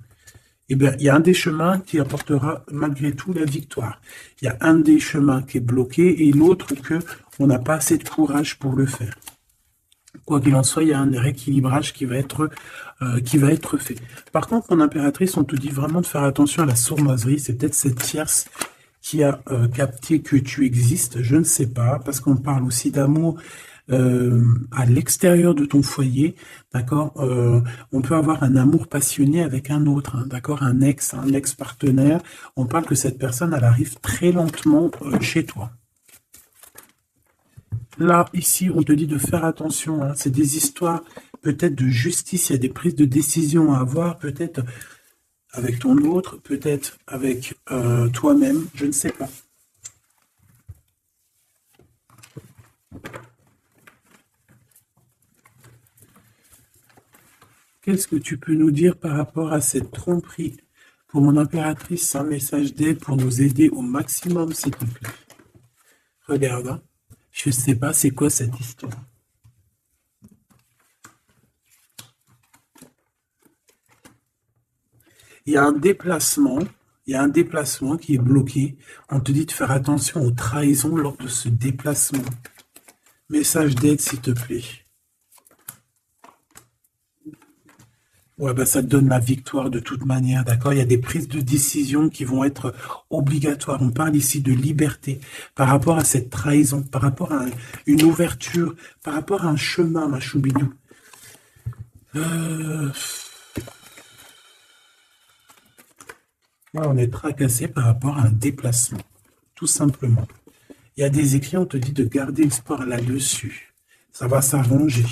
Eh bien, il y a un des chemins qui apportera malgré tout la victoire. Il y a un des chemins qui est bloqué et l'autre que on n'a pas assez de courage pour le faire. Quoi qu'il en soit, il y a un rééquilibrage qui va être fait. Par contre, mon impératrice, on te dit vraiment de faire attention à la sournoiserie. C'est peut-être cette tierce qui a capté que tu existes. Je ne sais pas, parce qu'on parle aussi d'amour à l'extérieur de ton foyer, d'accord. On peut avoir un amour passionné avec un autre, hein, d'accord, un ex-partenaire. On parle que cette personne, elle arrive très lentement chez toi. Là, ici, on te dit de faire attention. Hein, c'est des histoires peut-être de justice. Il y a des prises de décision à avoir, peut-être avec ton autre, peut-être avec toi-même. Je ne sais pas. Qu'est-ce que tu peux nous dire par rapport à cette tromperie? Pour mon impératrice, un message d'aide pour nous aider au maximum, s'il te plaît. Regarde, hein. Je sais pas c'est quoi cette histoire. Il y a un déplacement, il y a un déplacement qui est bloqué. On te dit de faire attention aux trahisons lors de ce déplacement. Message d'aide, s'il te plaît. Ouais, bah ça te donne la victoire de toute manière, d'accord? Il y a des prises de décision qui vont être obligatoires. On parle ici de liberté par rapport à cette trahison, par rapport à une ouverture, par rapport à un chemin, ma choubidou. Euh, ouais, on est tracassé par rapport à un déplacement, tout simplement. Il y a des écrits, on te dit de garder espoir là-dessus. Ça va s'arranger.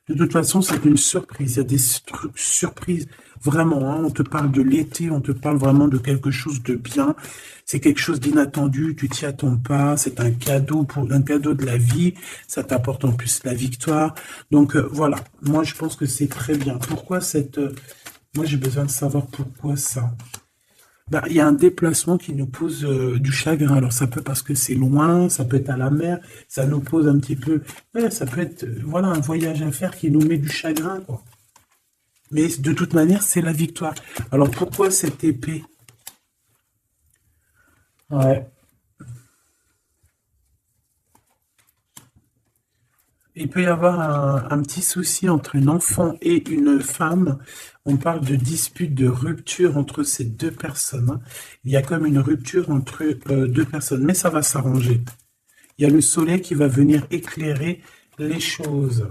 De toute façon, c'est une surprise. Il y a des trucs surprises. Vraiment, hein, on te parle de l'été, on te parle vraiment de quelque chose de bien. C'est quelque chose d'inattendu, tu t'y attends pas. C'est un cadeau un cadeau de la vie. Ça t'apporte en plus la victoire. Donc voilà, moi je pense que c'est très bien. Pourquoi moi j'ai besoin de savoir pourquoi ça. Bah, il y a un déplacement qui nous pose du chagrin. Alors ça peut parce que c'est loin, ça peut être à la mer, ça nous pose un petit peu. Ouais, ça peut être voilà un voyage à faire qui nous met du chagrin, quoi. Mais de toute manière, c'est la victoire. Alors pourquoi cette épée? Ouais. Il peut y avoir un petit souci entre un enfant et une femme. On parle de dispute, de rupture entre ces deux personnes, hein. Il y a comme une rupture entre deux personnes, mais ça va s'arranger. Il y a le soleil qui va venir éclairer les choses.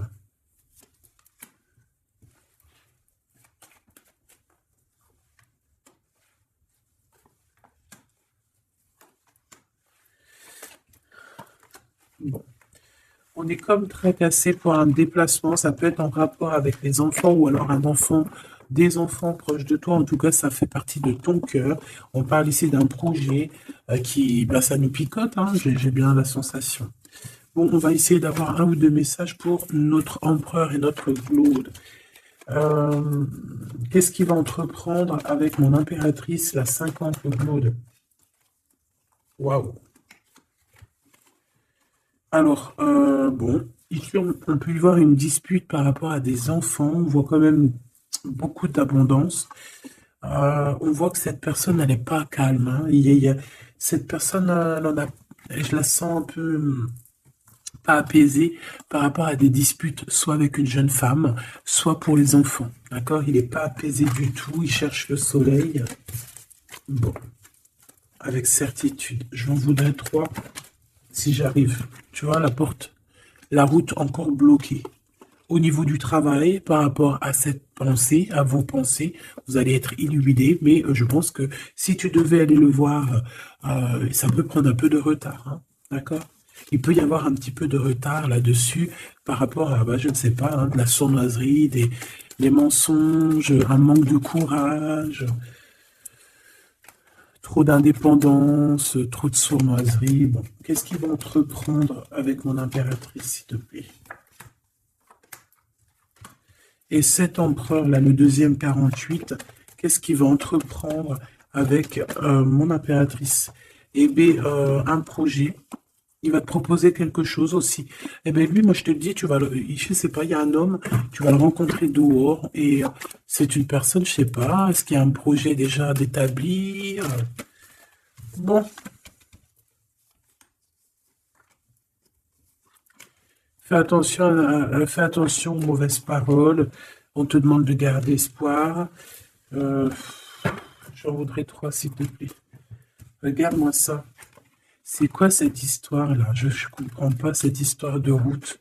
Bon. On est comme tracassé pour un déplacement. Ça peut être en rapport avec les enfants ou alors un enfant, des enfants proches de toi. En tout cas, ça fait partie de ton cœur. On parle ici d'un projet qui, bah, ça nous picote, hein, j'ai bien la sensation. Bon, on va essayer d'avoir un ou deux messages pour notre empereur et notre Claude. Qu'est-ce qu'il va entreprendre avec mon impératrice, la 50, le Claude? Waouh! Alors, bon, ici, on peut y voir une dispute par rapport à des enfants. On voit quand même beaucoup d'abondance. On voit que cette personne, elle n'est pas calme, hein. Cette personne, je la sens un peu pas apaisée par rapport à des disputes, soit avec une jeune femme, soit pour les enfants. D'accord? Il n'est pas apaisé du tout. Il cherche le soleil. Bon, avec certitude. J'en voudrais trois si j'arrive. Tu vois, la route encore bloquée. Au niveau du travail, par rapport à cette pensée, à vos pensées, vous allez être illuminé, mais je pense que si tu devais aller le voir, ça peut prendre un peu de retard, hein, d'accord? Il peut y avoir un petit peu de retard là-dessus par rapport à, bah, je ne sais pas, hein, de la sournoiserie, des mensonges, un manque de courage, trop d'indépendance, trop de sournoiserie. Bon, qu'est-ce qu'ils vont entreprendre avec mon impératrice, s'il te plaît? Et cet empereur, là, le deuxième 48, qu'est-ce qu'il va entreprendre avec mon impératrice? Eh bien, un projet. Il va te proposer quelque chose aussi. Eh bien, lui, moi, je te le dis, je sais pas, il y a un homme, tu vas le rencontrer dehors, et c'est une personne, je sais pas, est-ce qu'il y a un projet déjà d'établir? Bon, fais attention aux mauvaises paroles. On te demande de garder espoir. Euh, J'en voudrais trois, s'il te plaît. Regarde-moi ça. C'est quoi cette histoire-là? Je ne comprends pas cette histoire de route.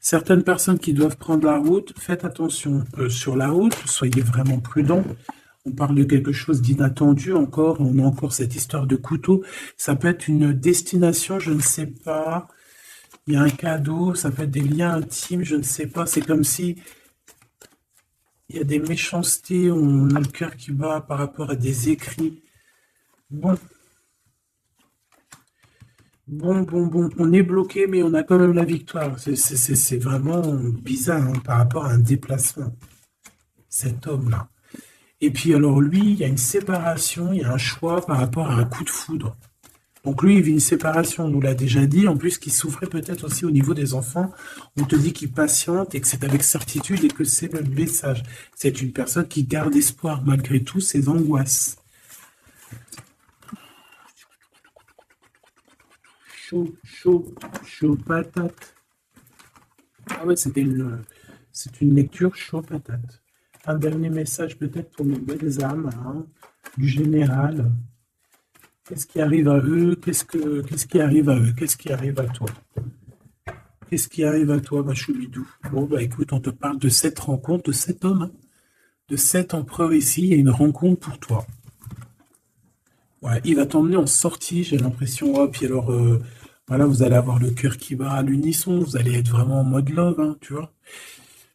Certaines personnes qui doivent prendre la route, faites attention sur la route, soyez vraiment prudents. On parle de quelque chose d'inattendu encore, on a encore cette histoire de couteau. Ça peut être une destination, je ne sais pas. Il y a un cadeau, ça peut être des liens intimes, je ne sais pas. C'est comme si il y a des méchancetés, on a le cœur qui bat par rapport à des écrits. Bon, bon. On est bloqué, mais on a quand même la victoire. C'est vraiment bizarre hein, par rapport à un déplacement. Cet homme-là. Et puis alors lui, il y a une séparation, il y a un choix par rapport à un coup de foudre. Donc lui, il vit une séparation, on nous l'a déjà dit. En plus, qu'il souffrait peut-être aussi au niveau des enfants. On te dit qu'il patiente et que c'est avec certitude et que c'est le message. C'est une personne qui garde espoir malgré tout ses angoisses. Chaud, chaud, chaud patate. Ah ouais, c'est une lecture chaud patate. Un dernier message peut-être pour mes belles âmes, hein, du général. Qu'est-ce qui arrive à eux? Qu'est-ce qui arrive à eux? Qu'est-ce qui arrive à toi? Qu'est-ce qui arrive à toi, ma choubidou? Bon, bah écoute, on te parle de cette rencontre, de cet homme, hein, de cet empereur ici. Il y a une rencontre pour toi. Ouais, il va t'emmener en sortie, j'ai l'impression. Oh, puis alors, voilà, vous allez avoir le cœur qui bat à l'unisson. Vous allez être vraiment en mode love, hein, tu vois.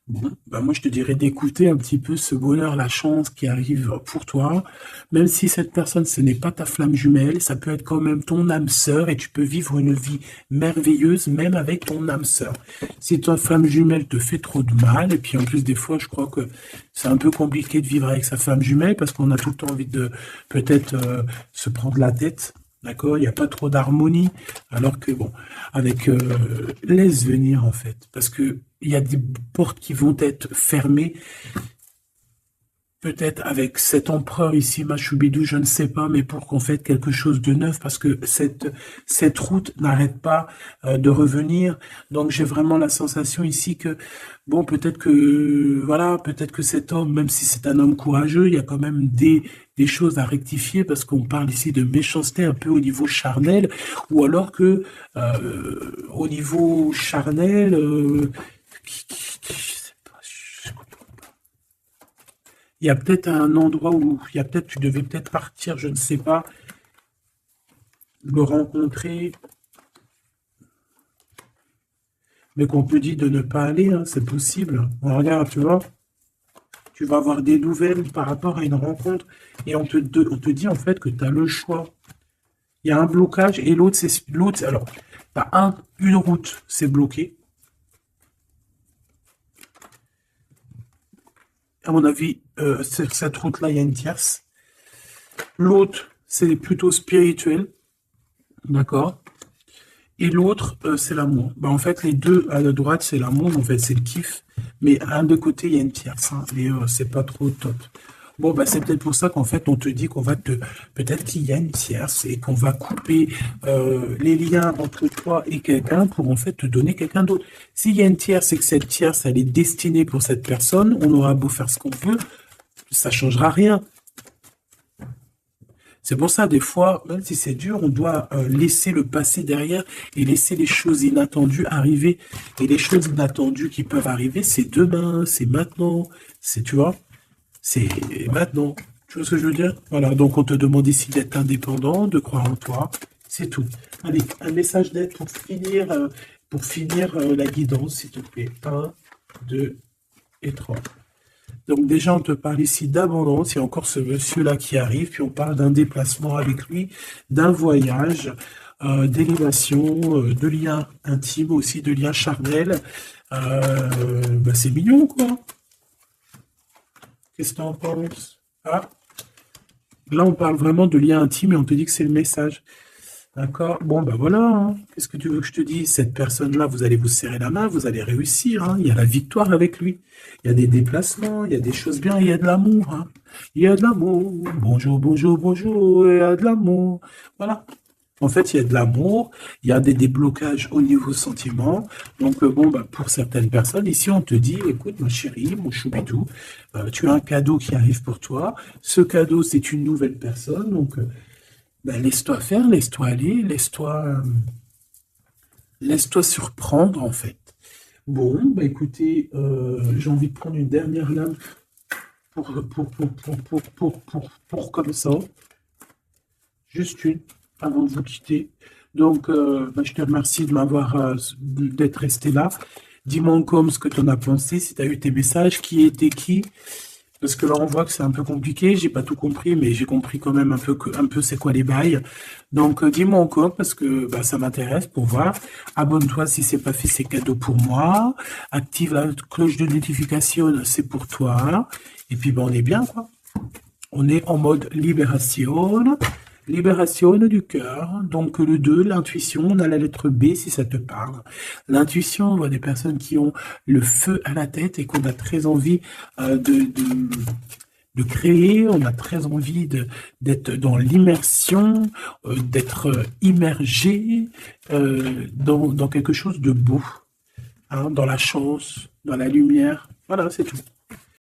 Bon, bah moi je te dirais d'écouter un petit peu ce bonheur, la chance qui arrive pour toi, même si cette personne ce n'est pas ta flamme jumelle, ça peut être quand même ton âme sœur et tu peux vivre une vie merveilleuse même avec ton âme sœur. Si ta flamme jumelle te fait trop de mal, et puis en plus des fois je crois que c'est un peu compliqué de vivre avec sa flamme jumelle parce qu'on a tout le temps envie de peut-être se prendre la tête. D'accord, il n'y a pas trop d'harmonie, alors que bon, avec laisse venir en fait, parce que il y a des portes qui vont être fermées, peut-être avec cet empereur ici, Machoubidou, je ne sais pas, mais pour qu'on fasse quelque chose de neuf, parce que cette route n'arrête pas de revenir. Donc j'ai vraiment la sensation ici que, bon, peut-être que, voilà, peut-être que cet homme, même si c'est un homme courageux, il y a quand même des choses à rectifier, parce qu'on parle ici de méchanceté un peu au niveau charnel, ou alors que au niveau charnel, il y a peut-être un endroit où il y a peut-être tu devais peut-être partir, je ne sais pas, le rencontrer, mais qu'on te dit de ne pas aller, hein, c'est possible. Bon, regarde, tu vois, tu vas avoir des nouvelles par rapport à une rencontre et on te dit en fait que tu as le choix. Il y a un blocage et l'autre, c'est l'autre. Alors, tu as une route, c'est bloqué. À mon avis, cette route-là, il y a une tierce. L'autre, c'est plutôt spirituel. D'accord? Et l'autre, c'est l'amour. Ben, en fait, les deux à la droite, c'est l'amour. En fait, c'est le kiff. Mais à un de côté, il y a une tierce. Hein, et c'est pas trop top. Bon, bah, c'est peut-être pour ça qu'en fait, on te dit qu'on va peut-être qu'il y a une tierce et qu'on va couper les liens entre toi et quelqu'un pour en fait te donner quelqu'un d'autre. S'il y a une tierce et que cette tierce, elle est destinée pour cette personne, on aura beau faire ce qu'on veut, ça changera rien. C'est pour ça, des fois, même si c'est dur, on doit laisser le passé derrière et laisser les choses inattendues arriver. Et les choses inattendues qui peuvent arriver, c'est demain, c'est maintenant, c'est, tu vois. C'est maintenant. Tu vois ce que je veux dire? Voilà, donc on te demande ici d'être indépendant, de croire en toi. C'est tout. Allez, un message d'aide pour finir la guidance, s'il te plaît. 1, 2 et 3. Donc déjà, on te parle ici d'abondance. Il y a encore ce monsieur-là qui arrive. Puis on parle d'un déplacement avec lui, d'un voyage, d'élévation, de liens intimes aussi, de liens charnels. Bah, c'est mignon, quoi. Qu'est-ce que tu en penses? Ah, là, on parle vraiment de lien intime et on te dit que c'est le message. D'accord? Bon, ben voilà. Hein. Qu'est-ce que tu veux que je te dise? Cette personne-là, vous allez vous serrer la main, vous allez réussir. Hein. Il y a la victoire avec lui. Il y a des déplacements, il y a des choses bien, il y a de l'amour. Hein. Il y a de l'amour. Bonjour, bonjour, bonjour, il y a de l'amour. Voilà. En fait, il y a de l'amour, il y a des déblocages au niveau sentiment. Donc, bon, bah, pour certaines personnes, ici, on te dit, écoute, ma chérie, mon choubidou, tu as un cadeau qui arrive pour toi. Ce cadeau, c'est une nouvelle personne. Donc, bah, laisse-toi faire, laisse-toi aller, laisse-toi surprendre, en fait. Bon, bah, écoutez, j'ai envie de prendre une dernière lame pour comme ça. Juste une. Avant de vous quitter. Donc, bah, je te remercie de d'être resté là. Dis-moi encore ce que tu en as pensé, si tu as eu tes messages, qui était qui. Parce que là, on voit que c'est un peu compliqué. J'ai pas tout compris, mais j'ai compris quand même un peu c'est quoi les bails. Donc, dis-moi encore parce que bah, ça m'intéresse pour voir. Abonne-toi si c'est pas fait, c'est cadeau pour moi. Active la cloche de notification, c'est pour toi. Et puis, bah, on est bien, quoi. On est en mode libération. Libération du cœur. Donc le 2, l'intuition, on a la lettre B si ça te parle. L'intuition, on voit des personnes qui ont le feu à la tête et qu'on a très envie de créer, on a très envie d'être dans l'immersion, d'être immergé dans quelque chose de beau, hein, dans la chance, dans la lumière. Voilà, c'est tout.